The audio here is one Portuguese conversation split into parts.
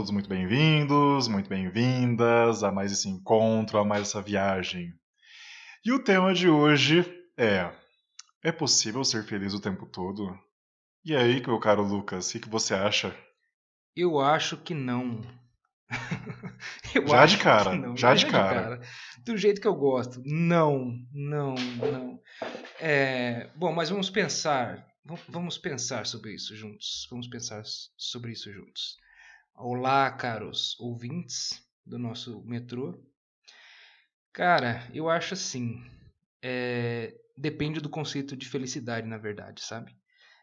todos muito bem-vindos, muito bem-vindas a mais esse encontro, a mais essa viagem. E o tema de hoje é possível ser feliz o tempo todo? E aí, meu caro Lucas, o que você acha? Eu acho que não. Eu Já de acho que cara, não. já de Já de cara. cara. Do jeito que eu gosto. Não, não, não. Bom, mas vamos pensar. Vamos pensar sobre isso juntos. Vamos pensar sobre isso juntos. Olá, caros ouvintes do nosso metrô. Cara, eu acho assim. Depende do conceito de felicidade, na verdade, sabe?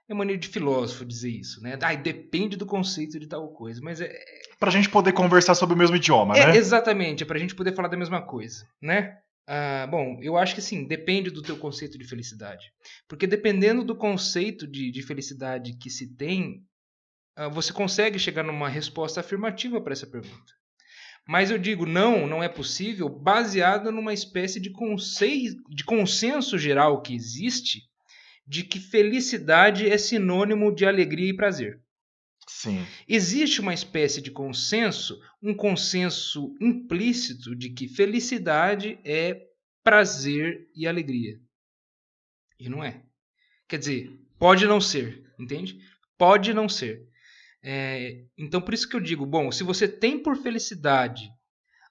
É maneira de filósofo dizer isso, né? Depende do conceito de tal coisa. Mas Pra gente poder conversar sobre o mesmo idioma, né? exatamente, é pra gente poder falar da mesma coisa, né? Bom, eu acho que sim, depende do teu conceito de felicidade. Porque dependendo do conceito de felicidade que se tem, você consegue chegar numa resposta afirmativa para essa pergunta. Mas eu digo não, não é possível, baseado numa espécie de consenso geral que existe de que felicidade é sinônimo de alegria e prazer. Sim, Existe uma espécie de consenso, um consenso implícito de que felicidade é prazer e alegria. E não é. Quer dizer, pode não ser, entende? Pode não ser. Então, por isso que eu digo, bom, se você tem por felicidade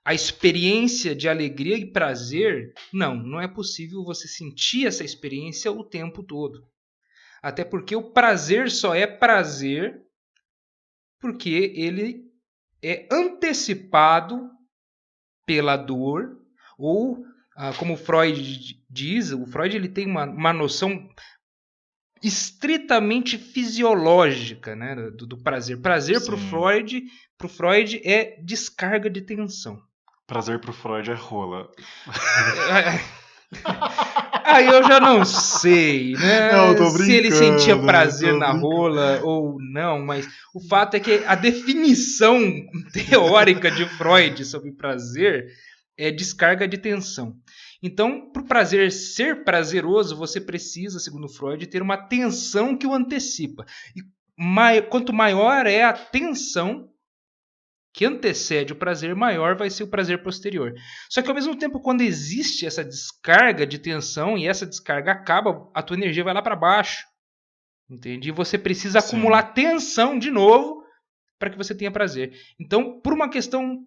a experiência de alegria e prazer, não é possível você sentir essa experiência o tempo todo. Até porque o prazer só é prazer porque ele é antecipado pela dor, ou, como Freud diz, o Freud ele tem uma noção estritamente fisiológica, né, do prazer. Prazer para o sim. Freud é descarga de tensão. Prazer pro Freud é rola. Aí eu já não sei, Não, né? tô Se ele sentia brincando, prazer tô na brincando. rola ou não, mas o fato é que a definição teórica de Freud sobre prazer é descarga de tensão. Então, para o prazer ser prazeroso, você precisa, segundo Freud, ter uma tensão que o antecipa. E quanto maior é a tensão que antecede o prazer, maior vai ser o prazer posterior. Só que ao mesmo tempo, quando existe essa descarga de tensão e essa descarga acaba, a tua energia vai lá para baixo. Entende? E você precisa Sim, acumular tensão de novo para que você tenha prazer. Então, por uma questão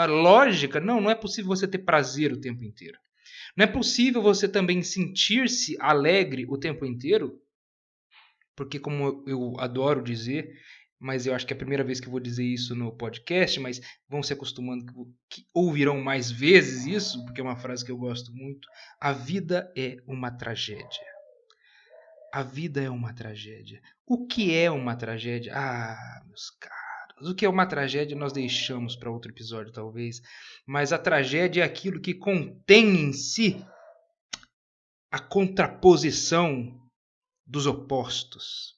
lógica, não é possível você ter prazer o tempo inteiro. Não é possível você também sentir-se alegre o tempo inteiro, porque como eu adoro dizer, mas eu acho que é a primeira vez que eu vou dizer isso no podcast, mas vão se acostumando que ouvirão mais vezes isso, porque é uma frase que eu gosto muito. A vida é uma tragédia. A vida é uma tragédia. O que é uma tragédia? Meus caros, o que é uma tragédia nós deixamos para outro episódio, talvez. Mas a tragédia é aquilo que contém em si a contraposição dos opostos.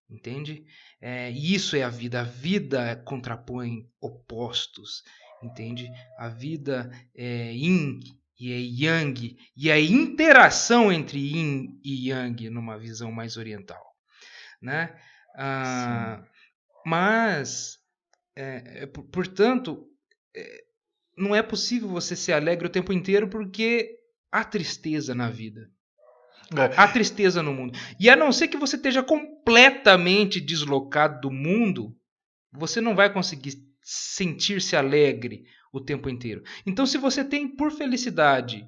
Entende? E isso é a vida. A vida contrapõe opostos. Entende? A vida é yin e é yang. E a interação entre yin e yang numa visão mais oriental. Né? sim. Ah, mas, portanto, não é possível você ser alegre o tempo inteiro porque há tristeza na vida. Há É, tristeza no mundo. E a não ser que você esteja completamente deslocado do mundo, você não vai conseguir sentir-se alegre o tempo inteiro. Então, se você tem por felicidade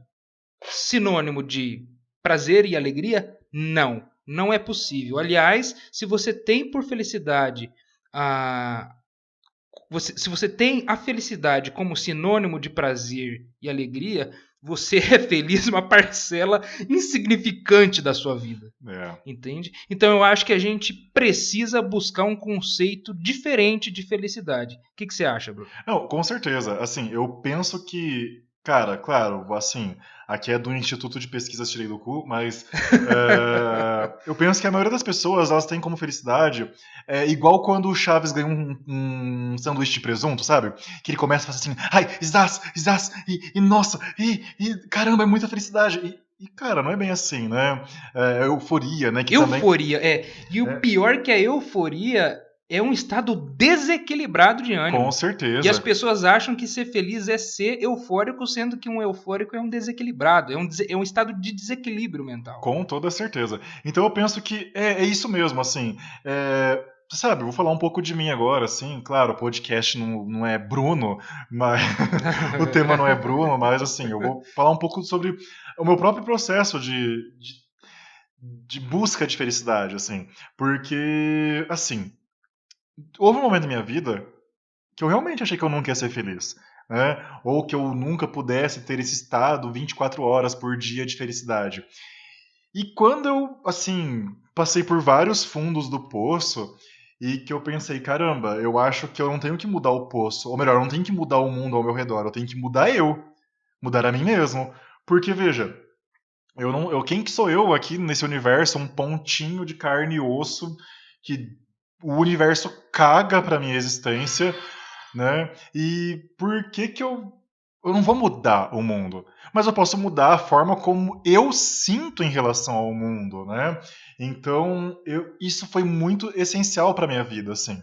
sinônimo de prazer e alegria, não é possível. Aliás, se você tem por felicidade a se você tem a felicidade como sinônimo de prazer e alegria, você é feliz uma parcela insignificante da sua vida. é. Entende? Então eu acho que a gente precisa buscar um conceito diferente de felicidade. O que você acha, Bruno? Não, com certeza. Assim, eu penso que, cara, claro, assim, aqui é do Instituto de Pesquisas Tirei do Cu, mas eu penso que a maioria das pessoas, elas têm como felicidade igual quando o Chaves ganha um sanduíche de presunto, sabe? Que ele começa a fazer assim, ai, zaz, e nossa, e caramba, é muita felicidade. E, cara, não é bem assim, né? Euforia, né? Que também. Euforia, é. E o É, pior que a euforia é um estado desequilibrado de Com ânimo. E as certeza. pessoas acham que ser feliz é ser eufórico, sendo que um eufórico é um desequilibrado, é um estado de desequilíbrio mental. Com toda certeza. Então eu penso que é isso mesmo, assim. Sabe, eu vou falar um pouco de mim agora, assim. Claro, o podcast não é Bruno, mas o tema não é Bruno, mas assim, eu vou falar um pouco sobre o meu próprio processo de busca de felicidade, assim. Porque, assim, houve um momento da minha vida que eu realmente achei que eu nunca ia ser feliz. Né? Ou que eu nunca pudesse ter esse estado 24 horas por dia de felicidade. E quando eu, assim, passei por vários fundos do poço e que eu pensei, caramba, eu acho que eu não tenho que mudar o poço, ou melhor, eu não tenho que mudar o mundo ao meu redor, eu tenho que mudar eu, mudar a mim mesmo. Porque veja, quem que sou eu aqui nesse universo, um pontinho de carne e osso que o universo caga pra minha existência, né? E por que que eu não vou mudar o mundo, mas eu posso mudar a forma como eu sinto em relação ao mundo, né? Então, isso foi muito essencial para minha vida, assim.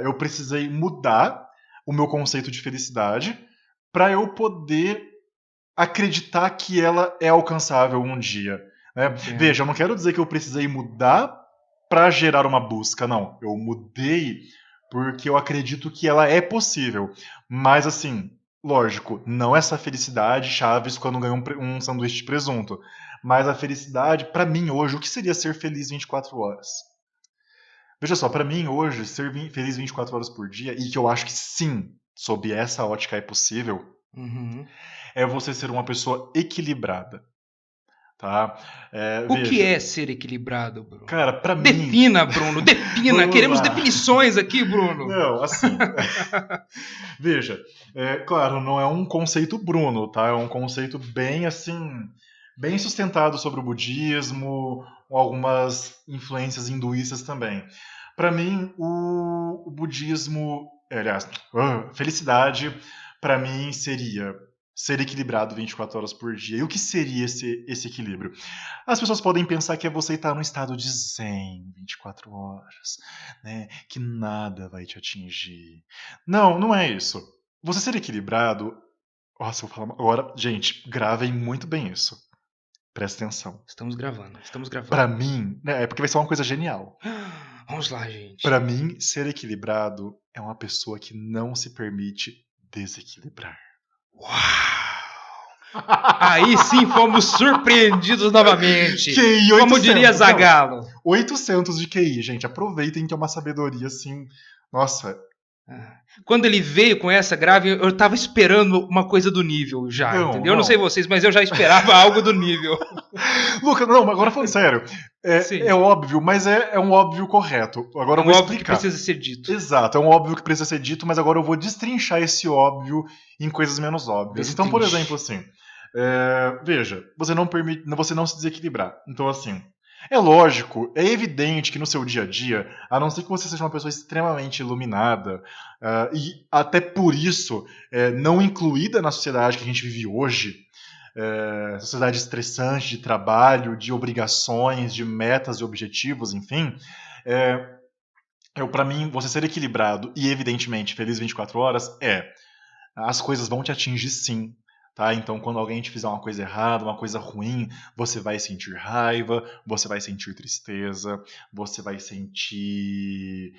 Eu precisei mudar o meu conceito de felicidade para eu poder acreditar que ela é alcançável um dia. Né? Entendo. Veja, eu não quero dizer que eu precisei mudar para gerar uma busca, não. Eu mudei porque eu acredito que ela é possível. Mas assim, lógico, não essa felicidade Chaves quando ganha um sanduíche de presunto. Mas a felicidade, para mim hoje, o que seria ser feliz 24 horas? Veja só, para mim hoje, ser feliz 24 horas por dia, e que eu acho que sim, sob essa ótica é possível, Uhum. é você ser uma pessoa equilibrada, tá? O que Veja, é ser equilibrado, Bruno? cara, para mim, Defina, Bruno, defina. vamos Queremos lá. definições aqui, Bruno. Não, assim, veja, claro, não é um conceito Bruno, tá? É um conceito bem assim, bem sustentado sobre o budismo, algumas influências hinduístas também. Para mim, o budismo, aliás, felicidade, para mim seria ser equilibrado 24 horas por dia. E o que seria esse equilíbrio? As pessoas podem pensar que é você estar num estado de zen 24 horas, né? Que nada vai te atingir. Não, não é isso. Você ser equilibrado. Nossa, eu vou falar agora. Gente, gravem muito bem isso. Presta atenção. Estamos gravando, estamos Pra gravando. mim, né, é porque vai ser uma coisa genial. Vamos lá, gente. Pra mim, ser equilibrado é uma pessoa que não se permite desequilibrar. Uau! Aí sim fomos surpreendidos novamente. QI Como diria 800. Não, Zagalo. 800 de QI, gente. Aproveitem que é uma sabedoria assim. Nossa, Quando ele veio com essa grave, eu tava esperando uma coisa do nível já, não, entendeu? Eu não sei não. vocês, mas eu já esperava algo do nível. Lucas, não, agora falando sério. É Sim. óbvio, mas é um óbvio correto. Agora É eu um vou óbvio que explicar. precisa ser dito. Exato, é um óbvio que precisa ser dito, mas agora eu vou destrinchar esse óbvio em coisas menos óbvias. Então, por exemplo, Destrinche. assim, veja, você não permite, você não se desequilibrar. Então, assim, é lógico, é evidente que no seu dia a dia, a não ser que você seja uma pessoa extremamente iluminada, e até por isso não incluída na sociedade que a gente vive hoje, sociedade estressante de trabalho, de obrigações, de metas e objetivos, enfim, para mim, você ser equilibrado e, evidentemente, feliz 24 horas as coisas vão te atingir sim. Tá? Então, quando alguém te fizer uma coisa errada, uma coisa ruim, você vai sentir raiva, você vai sentir tristeza, você vai sentir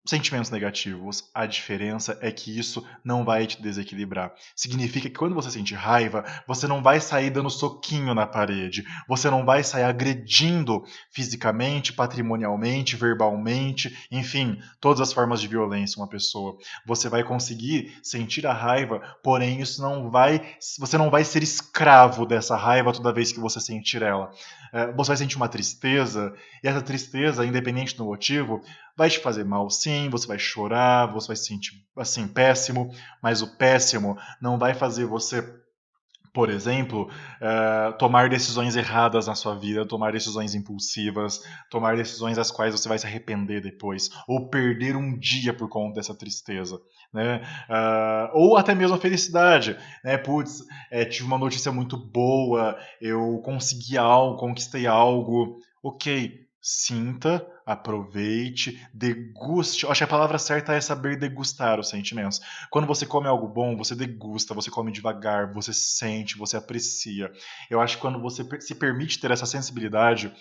sentimentos negativos. A diferença é que isso não vai te desequilibrar. Significa que quando você sente raiva, você não vai sair dando soquinho na parede, você não vai sair agredindo fisicamente, patrimonialmente, verbalmente, enfim, todas as formas de violência uma pessoa. Você vai conseguir sentir a raiva, porém você não vai ser escravo dessa raiva toda vez que você sentir ela. Você vai sentir uma tristeza, e essa tristeza, independente do motivo, vai te fazer mal sim, você vai chorar, você vai se sentir assim péssimo, mas o péssimo não vai fazer você, por exemplo, tomar decisões erradas na sua vida, tomar decisões impulsivas, tomar decisões das quais você vai se arrepender depois, ou perder um dia por conta dessa tristeza, né? Ou até mesmo a felicidade, né? Putz, tive uma notícia muito boa, eu consegui algo, conquistei algo, ok, sinta, aproveite, deguste. Eu acho que a palavra certa é saber degustar os sentimentos. Quando você come algo bom, você degusta, você come devagar, você sente, você aprecia. Eu acho que quando você se permite ter essa sensibilidade,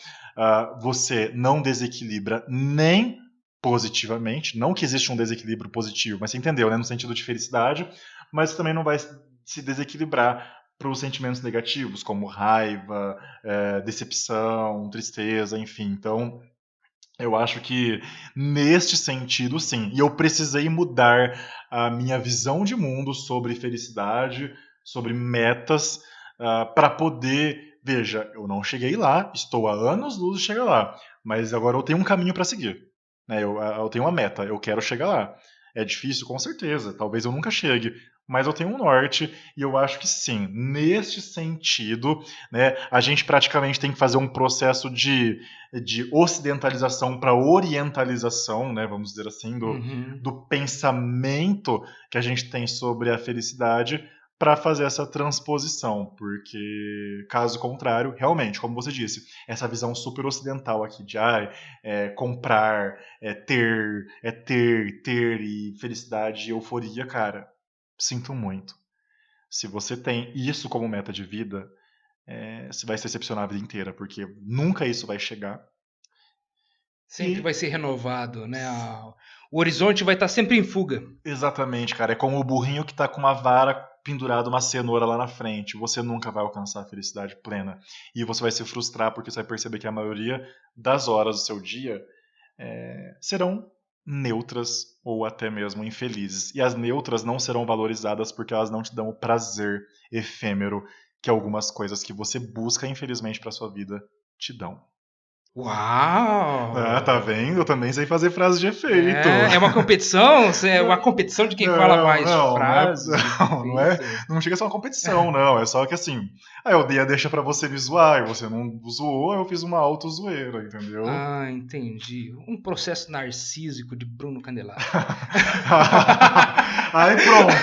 você não desequilibra nem positivamente, não que existe um desequilíbrio positivo, mas você entendeu, né? No sentido de felicidade, mas também não vai se desequilibrar para os sentimentos negativos, como raiva, decepção, tristeza, enfim. Então, eu acho que neste sentido, sim. E eu precisei mudar a minha visão de mundo sobre felicidade, sobre metas, para poder. Veja, eu não cheguei lá, estou há anos-luz de chegar lá, mas agora eu tenho um caminho para seguir. Né? Eu tenho uma meta, eu quero chegar lá. É difícil, com certeza, talvez eu nunca chegue, mas eu tenho um norte e eu acho que sim. Neste sentido, né, a gente praticamente tem que fazer um processo de ocidentalização para orientalização, né, vamos dizer assim, Uhum. do pensamento que a gente tem sobre a felicidade para fazer essa transposição, porque caso contrário, realmente, como você disse, essa visão super ocidental aqui de comprar, ter e felicidade e euforia, cara, sinto muito. Se você tem isso como meta de vida, você vai se decepcionar a vida inteira, porque nunca isso vai chegar. Sempre E vai ser renovado, né? O horizonte vai estar sempre em fuga. exatamente, cara, é como o burrinho que tá com uma vara pendurada uma cenoura lá na frente. Você nunca vai alcançar a felicidade plena. E você vai se frustrar porque você vai perceber que a maioria das horas do seu dia serão neutras ou até mesmo infelizes. E as neutras não serão valorizadas porque elas não te dão o prazer efêmero que algumas coisas que você busca, infelizmente, para sua vida te dão. Ah, tá vendo? Eu Uau! também sei fazer frases de efeito. É uma competição? É uma competição de quem fala mais Não é, frases de não é, efeito? não chega a ser uma competição, não. É só que assim, eu dei a deixa pra você me zoar e você não zoou, eu fiz uma auto-zoeira, entendeu? Ah, entendi. Um processo narcísico de Bruno Candelabro. Aí pronto.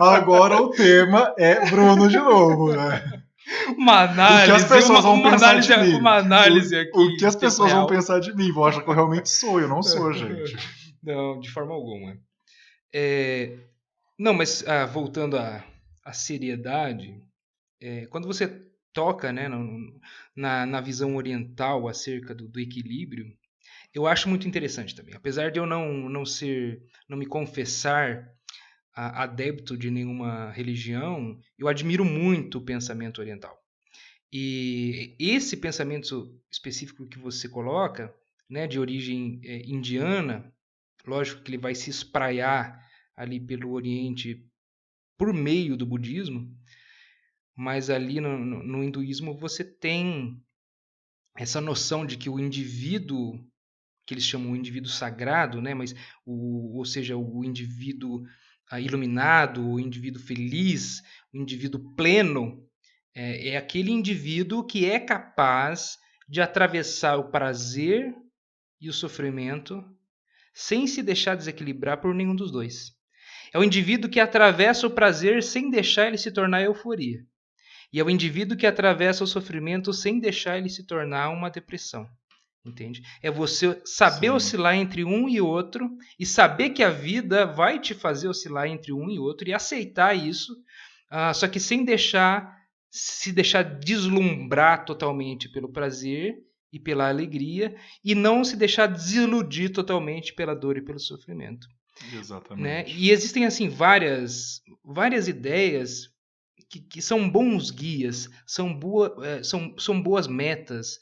Agora o tema é Bruno de novo, né? O que as pessoas vão pensar de mim? Uma análise O aqui que em as tempo pessoas vão real. pensar de mim? Vão achar que eu realmente sou, eu não sou, gente. Não, de forma alguma. É, não, mas voltando à seriedade, quando você toca, né, na visão oriental acerca do equilíbrio, eu acho muito interessante também. Apesar de eu não me confessar adepto de nenhuma religião, eu admiro muito o pensamento oriental. E esse pensamento específico que você coloca, né, de origem indiana, lógico que ele vai se espraiar ali pelo Oriente por meio do budismo, mas ali no hinduísmo você tem essa noção de que o indivíduo, que eles chamam o indivíduo sagrado, né, mas ou seja, o indivíduo iluminado, o indivíduo feliz, o indivíduo pleno, é aquele indivíduo que é capaz de atravessar o prazer e o sofrimento sem se deixar desequilibrar por nenhum dos dois. É o indivíduo que atravessa o prazer sem deixar ele se tornar euforia. E é o indivíduo que atravessa o sofrimento sem deixar ele se tornar uma depressão. Entende? É você saber Sim. oscilar entre um e outro e saber que a vida vai te fazer oscilar entre um e outro e aceitar isso, só que sem se deixar deslumbrar totalmente pelo prazer e pela alegria e não se deixar desiludir totalmente pela dor e pelo sofrimento, né? Exatamente. E existem assim várias ideias que são bons guias, são boas metas,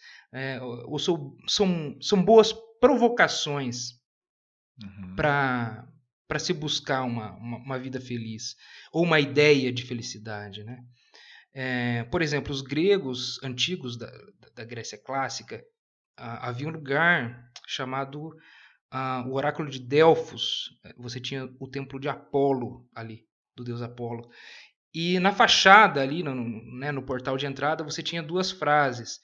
ou são boas provocações Uhum. para se buscar uma vida feliz, ou uma ideia de felicidade, né? Por exemplo, os gregos antigos da Grécia clássica, havia um lugar chamado o Oráculo de Delfos. Você tinha o templo de Apolo ali, do deus Apolo. E na fachada ali, né, no portal de entrada, você tinha duas frases,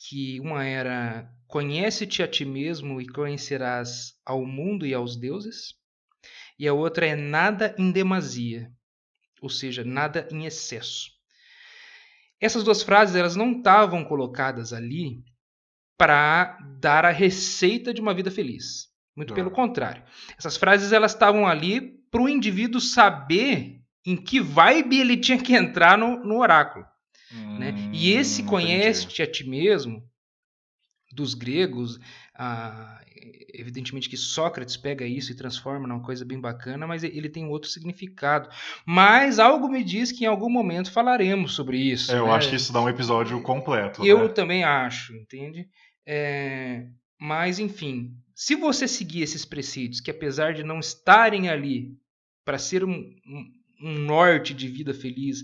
que uma era: conhece-te a ti mesmo e conhecerás ao mundo e aos deuses. E a outra é: nada em demasia, ou seja, nada em excesso. Essas duas frases elas não estavam colocadas ali para dar a receita de uma vida feliz. Muito pelo contrário. Essas frases elas estavam ali para o indivíduo saber em que vibe ele tinha que entrar no oráculo. Né? E esse Entendi. conhece-te a ti mesmo, dos gregos, evidentemente que Sócrates pega isso e transforma numa coisa bem bacana, mas ele tem outro significado. Mas algo me diz que em algum momento falaremos sobre isso. Eu né? acho que isso dá um episódio completo. Eu né? também acho, entende? Mas, enfim, se você seguir esses preceitos, que apesar de não estarem ali para ser um norte de vida feliz,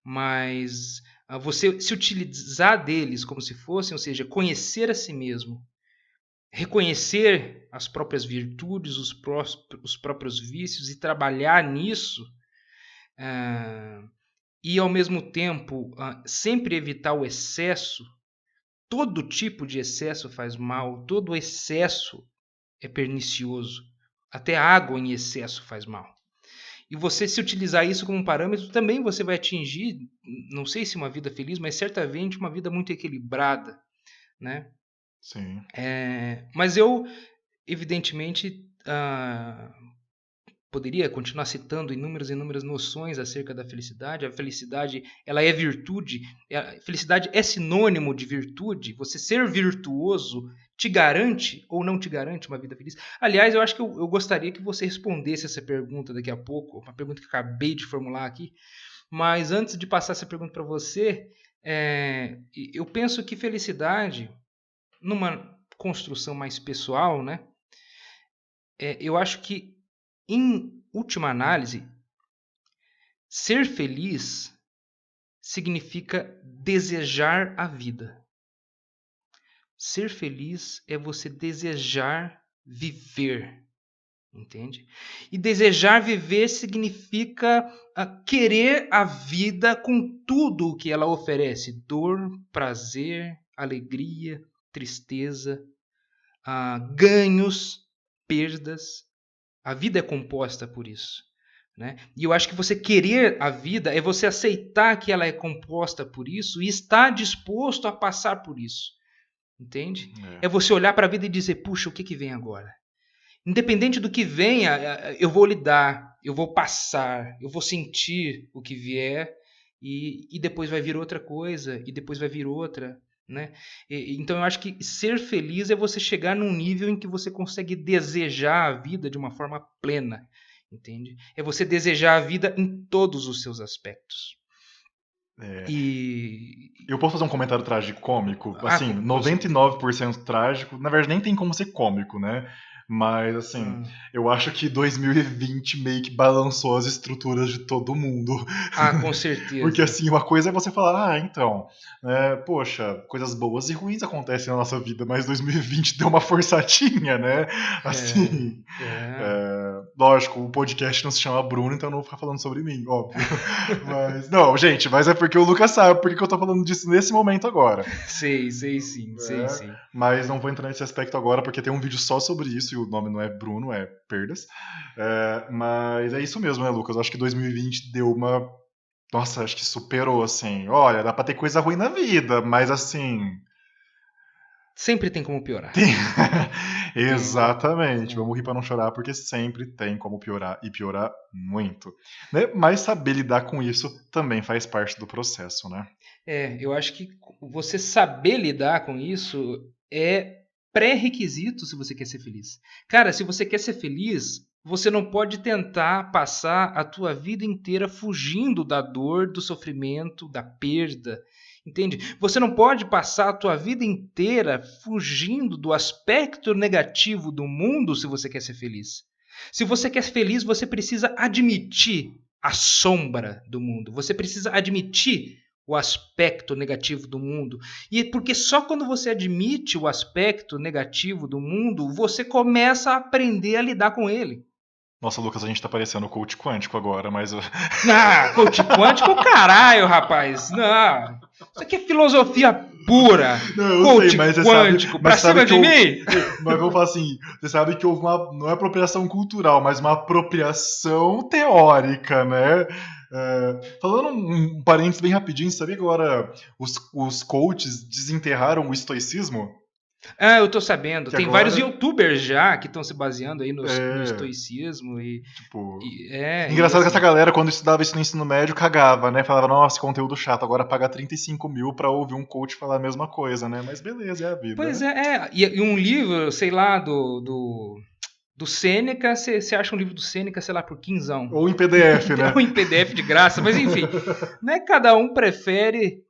mas você se utilizar deles como se fossem, ou seja, conhecer a si mesmo, reconhecer as próprias virtudes, os próprios vícios e trabalhar nisso, e ao mesmo tempo sempre evitar o excesso. Todo tipo de excesso faz mal, todo excesso é pernicioso. Até a água em excesso faz mal. E você se utilizar isso como um parâmetro, também você vai atingir, não sei se uma vida feliz, mas certamente uma vida muito equilibrada, né? Sim. Mas eu, evidentemente, poderia continuar citando inúmeras noções acerca da felicidade. A felicidade, ela é virtude. A felicidade é sinônimo de virtude. Você ser virtuoso te garante ou não te garante uma vida feliz? Aliás, eu acho que eu gostaria que você respondesse essa pergunta daqui a pouco, uma pergunta que eu acabei de formular aqui. Mas antes de passar essa pergunta para você, eu penso que felicidade, numa construção mais pessoal, né? Eu acho que, em última análise, ser feliz significa desejar a vida. Ser feliz é você desejar viver, entende? E desejar viver significa querer a vida com tudo o que ela oferece: dor, prazer, alegria, tristeza, ganhos, perdas. A vida é composta por isso. Né? E eu acho que você querer a vida é você aceitar que ela é composta por isso e estar disposto a passar por isso. Entende? É você olhar para a vida e dizer, puxa, o que vem agora? Independente do que venha, eu vou lidar, eu vou passar, eu vou sentir o que vier e depois vai vir outra coisa e depois vai vir outra. Né? Então eu acho que ser feliz é você chegar num nível em que você consegue desejar a vida de uma forma plena, entende? É você desejar a vida em todos os seus aspectos. Eu posso fazer um comentário trágico cômico? Assim, 99% trágico, na verdade nem tem como ser cômico, né? Mas, assim, eu acho que 2020 meio que balançou as estruturas de todo mundo. Com certeza. Porque, assim, uma coisa é você falar, então, poxa, coisas boas e ruins acontecem na nossa vida, mas 2020 deu uma forçadinha, né? Assim, lógico, o podcast não se chama Bruno, então eu não vou ficar falando sobre mim, óbvio. Mas, não, gente, mas é porque o Lucas sabe porque eu tô falando disso nesse momento agora. Sei sim. Mas não vou entrar nesse aspecto agora, porque tem um vídeo só sobre isso, e o nome não é Bruno, é Perdas. Mas é isso mesmo, né, Lucas? Eu acho que 2020 deu uma... Nossa, acho que superou, assim. Olha, dá pra ter coisa ruim na vida, mas assim... Sempre tem como piorar. Exatamente. Vamos rir pra não chorar, porque sempre tem como piorar, e piorar muito. Né? Mas saber lidar com isso também faz parte do processo, né? Eu acho que você saber lidar com isso é pré-requisito se você quer ser feliz. Cara, se você quer ser feliz, você não pode tentar passar a tua vida inteira fugindo da dor, do sofrimento, da perda. Entende? Você não pode passar a tua vida inteira fugindo do aspecto negativo do mundo se você quer ser feliz. Se você quer ser feliz, você precisa admitir a sombra do mundo. Você precisa admitir o aspecto negativo do mundo. E porque só quando você admite o aspecto negativo do mundo, você começa a aprender a lidar com ele. Nossa, Lucas, a gente tá parecendo coach quântico agora, mas... Coach quântico, caralho, rapaz. Não, isso aqui é filosofia pura. Não, eu coach sei, mas você quântico, sabe, pra cima de mim? Mas vamos falar assim, você sabe que houve uma, não é apropriação cultural, mas uma apropriação teórica, né? Falando um parênteses bem rapidinho, sabia que agora os coaches desenterraram o estoicismo? Ah, eu tô sabendo. Que Tem vários agora youtubers já que estão se baseando aí no é, estoicismo tipo, e engraçado que essa assim. galera, quando estudava isso no ensino médio, cagava, né? Falava, nossa, conteúdo chato, agora pagar 35 mil pra ouvir um coach falar a mesma coisa, né? Mas beleza, é a vida, Pois né? é. E um livro, sei lá, do Sêneca, você acha um livro do Sêneca, sei lá, por quinzão. Ou em PDF, né? Ou em PDF de graça, mas enfim, né? Cada um prefere,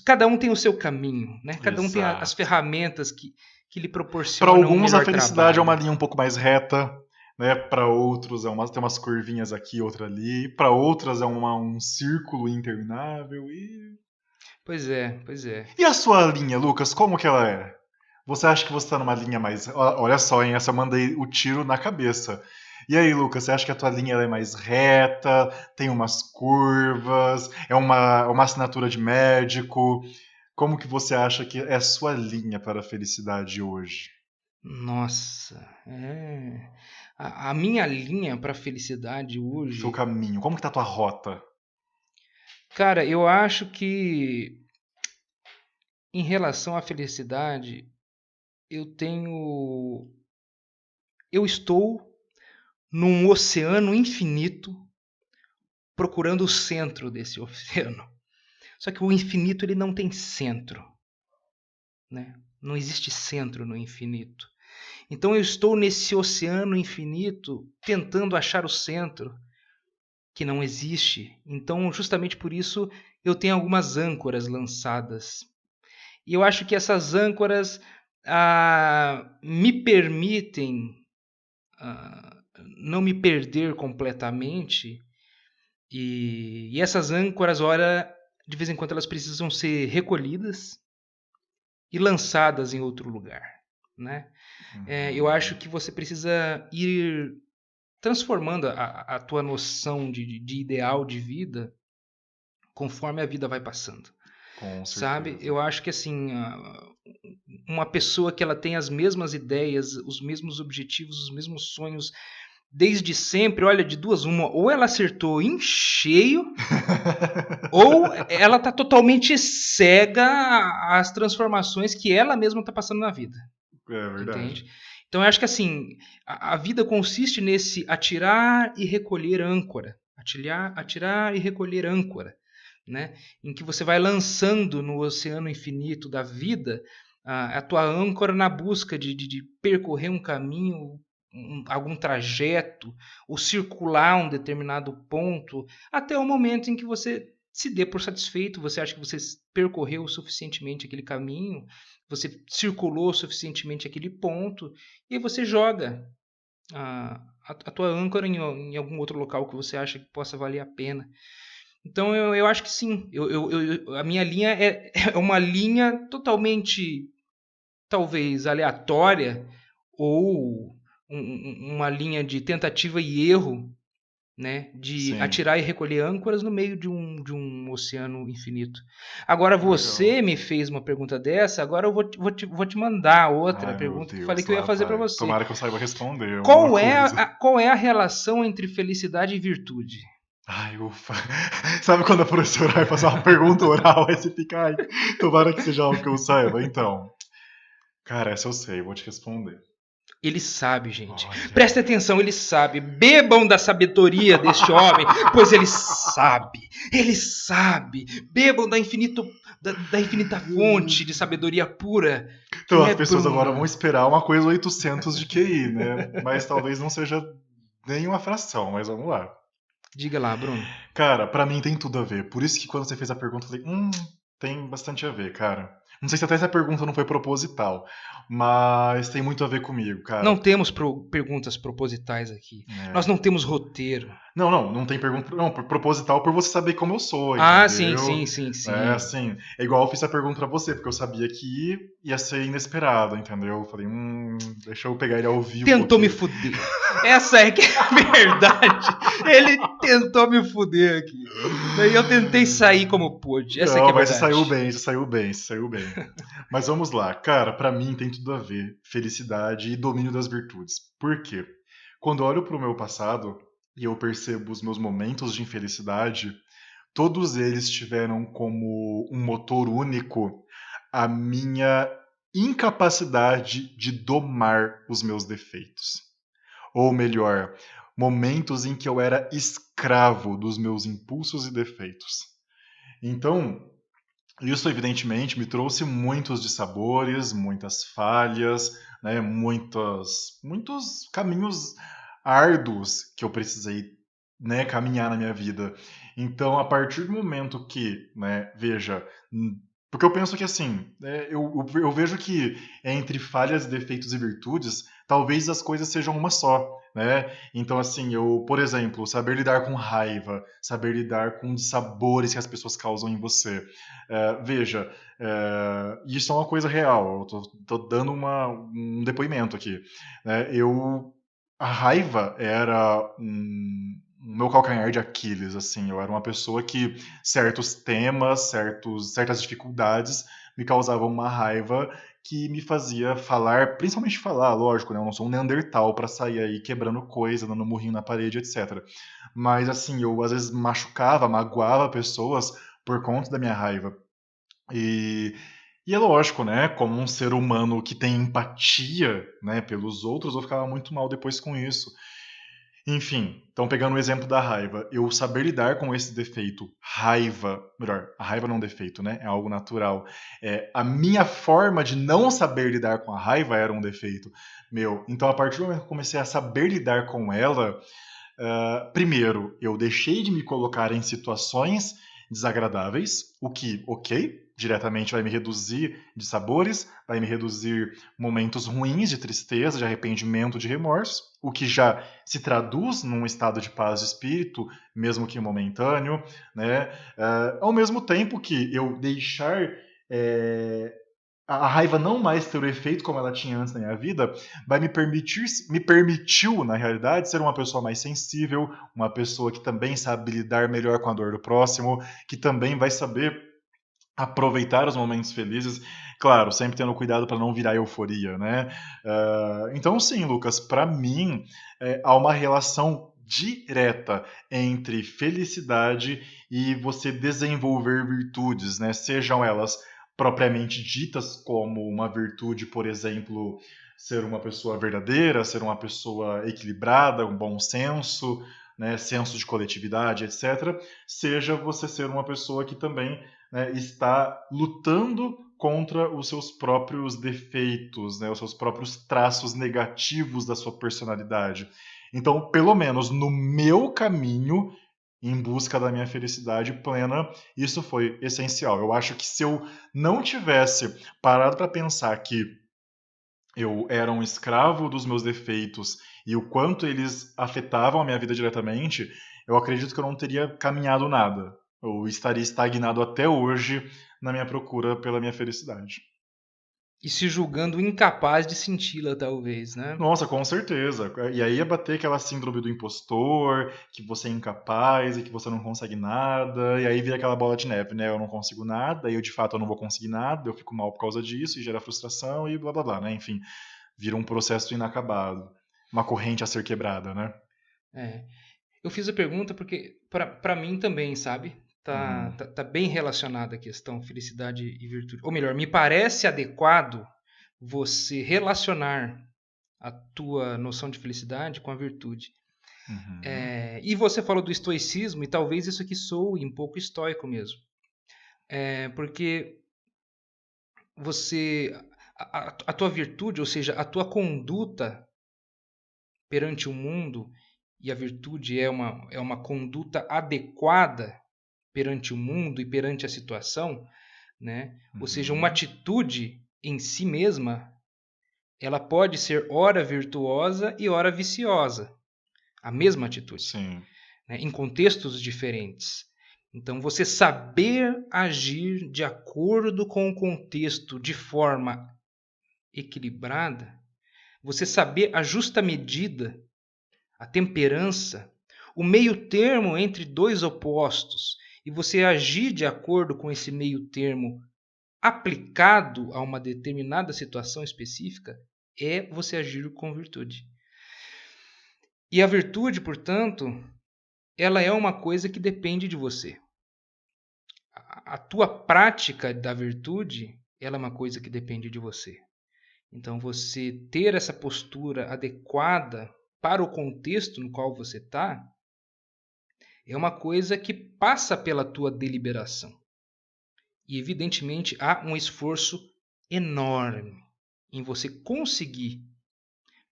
cada um tem o seu caminho, né? Cada um tem as Exato. ferramentas que lhe Para proporcionam um alguns a melhor felicidade é uma trabalho. linha um pouco mais reta, né? Para outros tem umas curvinhas aqui, outra ali. Para outras é um círculo interminável. Pois é, pois é. E a sua linha, Lucas, como que ela é? Você acha que você está numa linha mais. Olha só, hein? Essa eu mandei o tiro na cabeça. E aí, Lucas, você acha que a tua linha ela é mais reta, tem umas curvas, é uma assinatura de médico? Como que você acha que é a sua linha para a felicidade hoje? Nossa, a minha linha para felicidade Seu hoje, caminho, como que tá a tua rota? cara, eu acho que em relação à felicidade, eu tenho, eu estou num oceano infinito procurando o centro desse oceano. Só que o infinito ele não tem centro, né? Não existe centro no infinito. Então eu estou nesse oceano infinito tentando achar o centro que não existe. Então, justamente por isso, eu tenho algumas âncoras lançadas. E eu acho que essas âncoras me permitem não me perder completamente. E essas âncoras, ora, de vez em quando, elas precisam ser recolhidas e lançadas em outro lugar, né? Eu acho Uhum. que você precisa ir transformando a tua noção de ideal de vida conforme a vida vai passando, Com sabe? certeza. Eu acho que assim, uma pessoa que ela tem as mesmas ideias, os mesmos objetivos, os mesmos sonhos desde sempre, olha, de duas uma, ou ela acertou em cheio, ou ela está totalmente cega às transformações que ela mesma está passando na vida, É verdade. entende? Então eu acho que assim, a vida consiste nesse atirar e recolher âncora, atirar e recolher âncora, né? Em que você vai lançando no oceano infinito da vida a tua âncora na busca de percorrer um caminho, algum trajeto, ou circular um determinado ponto, até o momento em que você se dê por satisfeito, você acha que você percorreu suficientemente aquele caminho, você circulou suficientemente aquele ponto, e aí você joga a tua âncora em algum outro local que você acha que possa valer a pena. Então eu acho que sim. A minha linha é uma linha totalmente, talvez, aleatória, ou uma linha de tentativa e erro, né? De Sim. atirar e recolher âncoras no meio de um oceano infinito. Agora Legal. você me fez uma pergunta dessa, agora eu vou te mandar outra Ai, meu pergunta que eu falei Deus, que eu ia lá fazer para vai. você. Tomara que eu saiba responder alguma Qual é coisa. qual é a relação entre felicidade e virtude? Ai, ufa. Sabe quando a professora vai fazer uma pergunta oral, aí você fica, ai, tomara que seja algo que eu saiba. Então, cara, essa eu sei, vou te responder. Ele sabe, gente. Olha. Preste atenção, ele sabe. Bebam da sabedoria deste homem, pois ele sabe. Ele sabe. Bebam da infinita fonte de sabedoria pura, que Então, não as é pessoas agora vão bruma. esperar uma coisa 800 de QI, né? Mas talvez não seja nem uma fração, mas vamos lá. Diga lá, Bruno. Cara, pra mim tem tudo a ver. Por isso que quando você fez a pergunta, eu falei, tem bastante a ver, cara. Não sei se até essa pergunta não foi proposital, mas tem muito a ver comigo, Não cara. temos perguntas propositais aqui. Nós É. não temos roteiro. Não tem pergunta. Não, proposital por você saber como eu sou, Ah, sim, entendeu? sim, sim, É sim. assim, é igual eu fiz a pergunta pra você, porque eu sabia que ia ser inesperado, entendeu? Eu falei, deixa eu pegar ele ao vivo Tentou me aqui. fuder. Essa é que é a verdade. Ele tentou me fuder aqui. Daí eu tentei sair como pude. Essa é que Não, é a mas você saiu verdade. bem, você saiu bem, você saiu bem. Mas vamos lá, cara, pra mim tem tudo a ver felicidade e domínio das virtudes. Por quê? Quando eu olho pro meu passado e eu percebo os meus momentos de infelicidade, todos eles tiveram como um motor único a minha incapacidade de domar os meus defeitos. Ou melhor, momentos em que eu era escravo dos meus impulsos e defeitos. Então, isso evidentemente me trouxe muitos dissabores, muitas falhas, né, muitos caminhos árduos que eu precisei, né, caminhar na minha vida. Então, a partir do momento que, né, veja, porque eu penso que assim, eu vejo que entre falhas, defeitos e virtudes, talvez as coisas sejam uma só, né? Então, assim, por exemplo, saber lidar com raiva, saber lidar com dissabores que as pessoas causam em você. Veja, isso é uma coisa real, eu tô dando um depoimento aqui, né? A raiva era o meu calcanhar de Aquiles, assim, eu era uma pessoa que certos temas, certas dificuldades me causavam uma raiva que me fazia falar, principalmente falar, lógico, né? Eu não sou um Neandertal para sair aí quebrando coisa, dando murrinho na parede, etc. Mas assim, eu às vezes magoava pessoas por conta da minha raiva. E, e é lógico, né? Como um ser humano que tem empatia, né, pelos outros, eu ficava muito mal depois com isso. Enfim, então pegando o exemplo da raiva, eu saber lidar com esse defeito, melhor, a raiva não é um defeito, né? É algo natural. A minha forma de não saber lidar com a raiva era um defeito meu. Então, a partir do momento que eu comecei a saber lidar com ela, primeiro, eu deixei de me colocar em situações desagradáveis, o que, ok, diretamente vai me reduzir de sabores, vai me reduzir momentos ruins de tristeza, de arrependimento, de remorso, o que já se traduz num estado de paz de espírito, mesmo que momentâneo, né? Ao mesmo tempo que eu deixar a raiva não mais ter o efeito como ela tinha antes na minha vida, me permitiu, na realidade, ser uma pessoa mais sensível, uma pessoa que também sabe lidar melhor com a dor do próximo, que também vai saber aproveitar os momentos felizes, claro, sempre tendo cuidado para não virar euforia, né? Então, sim, Lucas, para mim, há uma relação direta entre felicidade e você desenvolver virtudes, né? Sejam elas propriamente ditas como uma virtude, por exemplo, ser uma pessoa verdadeira, ser uma pessoa equilibrada, um bom senso, né, senso de coletividade, etc. Seja você ser uma pessoa que também, né, está lutando contra os seus próprios defeitos, né, os seus próprios traços negativos da sua personalidade. Então, pelo menos no meu caminho, em busca da minha felicidade plena, isso foi essencial. Eu acho que se eu não tivesse parado para pensar que eu era um escravo dos meus defeitos e o quanto eles afetavam a minha vida diretamente, eu acredito que eu não teria caminhado nada. Eu estaria estagnado até hoje na minha procura pela minha felicidade. E se julgando incapaz de senti-la, talvez, né? Nossa, com certeza. E aí ia bater aquela síndrome do impostor, que você é incapaz e que você não consegue nada, e aí vira aquela bola de neve, né? Eu não consigo nada, e eu de fato eu não vou conseguir nada, eu fico mal por causa disso, e gera frustração e blá blá blá, né? Enfim, vira um processo inacabado, uma corrente a ser quebrada, né? É. Eu fiz a pergunta porque, para mim também, sabe? Uhum. Tá bem relacionada a questão felicidade e virtude. Ou melhor, me parece adequado você relacionar a tua noção de felicidade com a virtude. Uhum. E você falou do estoicismo, e talvez isso aqui soe um pouco estoico mesmo. Porque você. A tua virtude, ou seja, a tua conduta perante o mundo, e a virtude é uma conduta adequada perante o mundo e perante a situação, né? Ou seja, uma Uhum. atitude em si mesma, ela pode ser ora virtuosa e ora viciosa, a mesma atitude, Sim. né? Em contextos diferentes. Então, você saber agir de acordo com o contexto de forma equilibrada, você saber a justa medida, a temperança, o meio termo entre dois opostos, e você agir de acordo com esse meio termo aplicado a uma determinada situação específica, é você agir com virtude. E a virtude, portanto, ela é uma coisa que depende de você. A tua prática da virtude, ela é uma coisa que depende de você. Então, você ter essa postura adequada para o contexto no qual você está é uma coisa que passa pela tua deliberação. E, evidentemente, há um esforço enorme em você conseguir,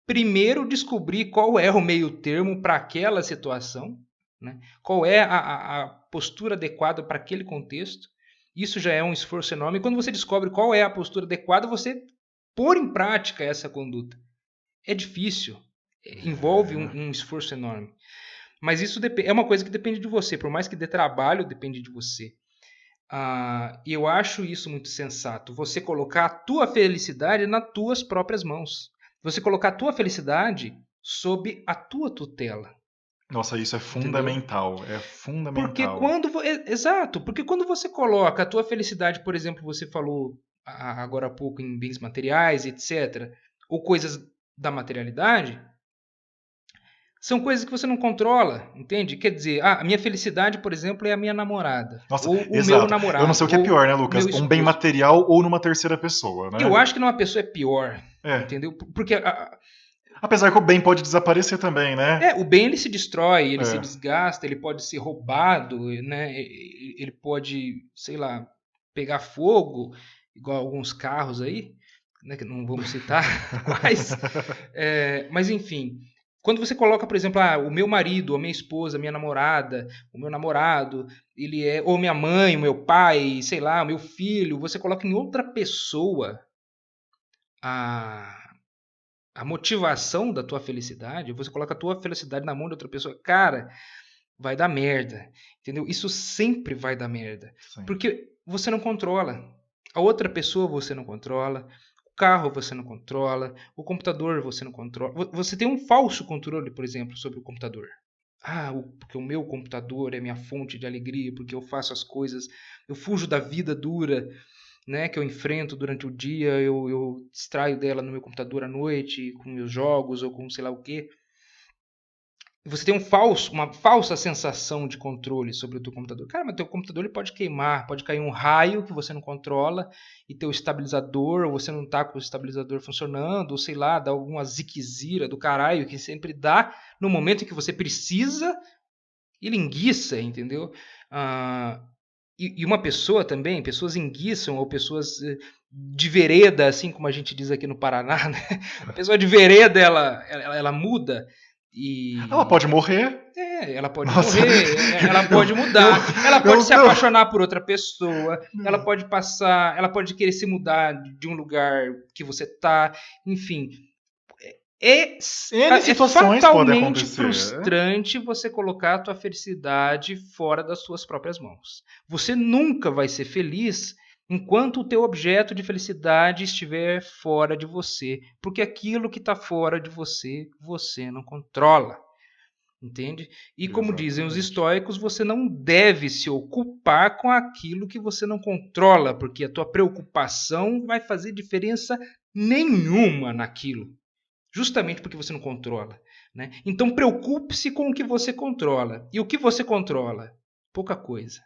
primeiro, descobrir qual é o meio termo para aquela situação, né? Qual é a postura adequada para aquele contexto. Isso já é um esforço enorme. E quando você descobre qual é a postura adequada, você pôr em prática essa conduta. É difícil, envolve um esforço enorme. Mas isso é uma coisa que depende de você. Por mais que dê trabalho, depende de você. E eu acho isso muito sensato. Você colocar a tua felicidade nas tuas próprias mãos. Você colocar a tua felicidade sob a tua tutela. Nossa, isso é fundamental. Entendeu? É fundamental. Exato, porque quando você coloca a tua felicidade, por exemplo, você falou agora há pouco em bens materiais, etc., ou coisas da materialidade, são coisas que você não controla, entende? Quer dizer, a minha felicidade, por exemplo, é a minha namorada. Nossa, ou o exato. meu namorado. Eu não sei o que é pior, né, Lucas? Um bem material ou numa terceira pessoa, né? Eu acho que numa pessoa é pior, entendeu? Porque... apesar que o bem pode desaparecer também, né? O bem ele se destrói, ele se desgasta, ele pode ser roubado, né? Ele pode, sei lá, pegar fogo, igual alguns carros aí, né? Que não vamos citar quais. Mas enfim, quando você coloca, por exemplo, o meu marido, a minha esposa, a minha namorada, o meu namorado, ele é, ou minha mãe, o meu pai, sei lá, o meu filho, você coloca em outra pessoa a motivação da tua felicidade, você coloca a tua felicidade na mão de outra pessoa, cara, vai dar merda, entendeu? Isso sempre vai dar merda, Sim. Porque você não controla. A outra pessoa você não controla, o carro você não controla, o computador você não controla. Você tem um falso controle, por exemplo, sobre o computador. Porque o meu computador é minha fonte de alegria, porque eu faço as coisas, eu fujo da vida dura, né, que eu enfrento durante o dia, eu distraio dela no meu computador à noite, com meus jogos ou com sei lá o quê. Você tem uma falsa sensação de controle sobre o teu computador. Cara, mas teu computador ele pode queimar, pode cair um raio que você não controla e teu estabilizador, ou você não tá com o estabilizador funcionando, ou sei lá, dá alguma ziquezira do caralho que sempre dá no momento em que você precisa e linguiça, entendeu? E uma pessoa também, pessoas enguiçam ou pessoas de vereda, assim como a gente diz aqui no Paraná, né? A pessoa de vereda, ela muda e... Ela pode morrer. Ela pode morrer, ela pode mudar, ela pode se apaixonar por outra pessoa, ela pode passar, ela pode querer se mudar de um lugar que você tá, enfim... É fatalmente frustrante você colocar a tua felicidade fora das suas próprias mãos. Você nunca vai ser feliz enquanto o teu objeto de felicidade estiver fora de você. Porque aquilo que está fora de você, você não controla. Entende? E como dizem os estoicos, você não deve se ocupar com aquilo que você não controla, porque a tua preocupação vai fazer diferença nenhuma naquilo. Justamente porque você não controla, né? Então preocupe-se com o que você controla. E o que você controla? Pouca coisa.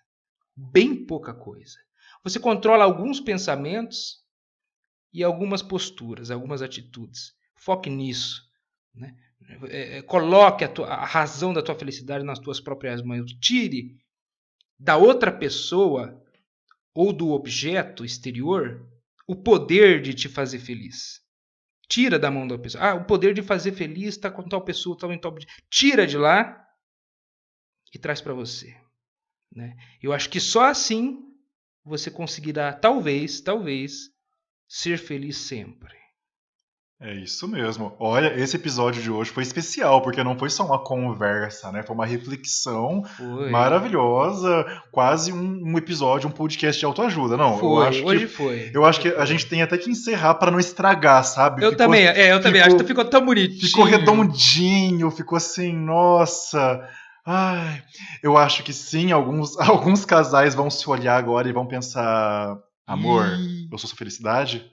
Bem pouca coisa. Você controla alguns pensamentos e algumas posturas, algumas atitudes. Foque nisso, né? Coloque a razão da tua felicidade nas tuas próprias mãos. Tire da outra pessoa ou do objeto exterior o poder de te fazer feliz. Tira da mão da pessoa. O poder de fazer feliz está com tal pessoa, tal em tal. Tira de lá e traz para você. Né? Eu acho que só assim você conseguirá, talvez, ser feliz sempre. É isso mesmo. Olha, esse episódio de hoje foi especial, porque não foi só uma conversa, né? Foi uma reflexão maravilhosa, quase um episódio, um podcast de autoajuda, não? Hoje foi. Eu acho que a gente tem até que encerrar para não estragar, sabe? Eu também acho que ficou tão bonitinho. Ficou redondinho, ficou assim, nossa. Ai, eu acho que sim, alguns casais vão se olhar agora e vão pensar, amor, eu sou sua felicidade?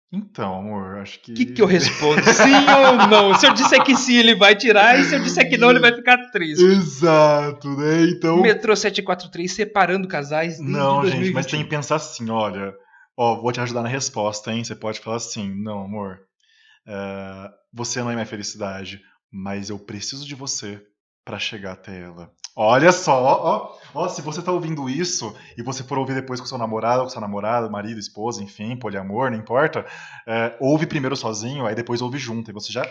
Então, amor, acho que... O que eu respondo? Sim ou não? Se eu disser que sim, ele vai tirar, e se eu disser que não, ele vai ficar triste. Exato, né? Então... Metrô 743 separando casais desde 2020. Gente, mas tem que pensar assim, olha... Ó, vou te ajudar na resposta, hein? Você pode falar assim: não, amor, você não é minha felicidade, mas eu preciso de você pra chegar até ela. Olha só, ó, se você tá ouvindo isso e você for ouvir depois com seu namorado, com sua namorada, marido, esposa, enfim, poliamor, não importa, ouve primeiro sozinho, aí depois ouve junto, e você já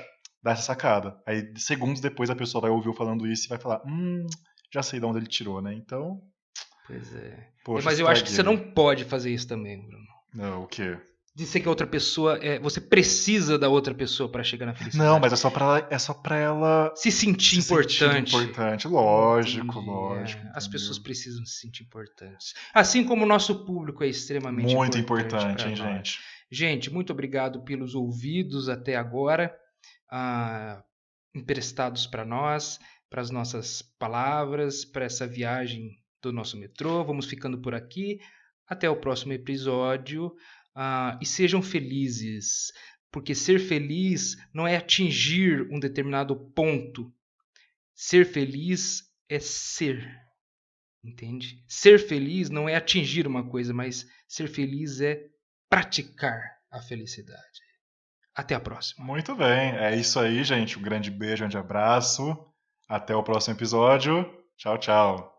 dá essa sacada. Aí segundos depois a pessoa vai ouvir eu falando isso e vai falar, já sei de onde ele tirou, né? Então, Pois é. poxa, Mas eu acho que você estraguei. não pode fazer isso também, Bruno. Não, o quê? Dizer que a outra pessoa você precisa da outra pessoa para chegar na Não, felicidade. mas é só pra ela Se sentir se sentir importante. importante. Lógico, Entendi. lógico, As pessoas entendeu? precisam se sentir importantes. Assim como o nosso público é extremamente Muito importante importante, para hein, nós. gente? Gente, muito obrigado pelos ouvidos até agora, ah, emprestados para nós, para as nossas palavras, para essa viagem do nosso metrô. Vamos ficando por aqui. Até o próximo episódio. E sejam felizes, porque ser feliz não é atingir um determinado ponto. Ser feliz é ser, entende? Ser feliz não é atingir uma coisa, mas ser feliz é praticar a felicidade. Até a próxima. Muito bem. É isso aí, gente. Um grande beijo, um grande abraço. Até o próximo episódio. Tchau, tchau.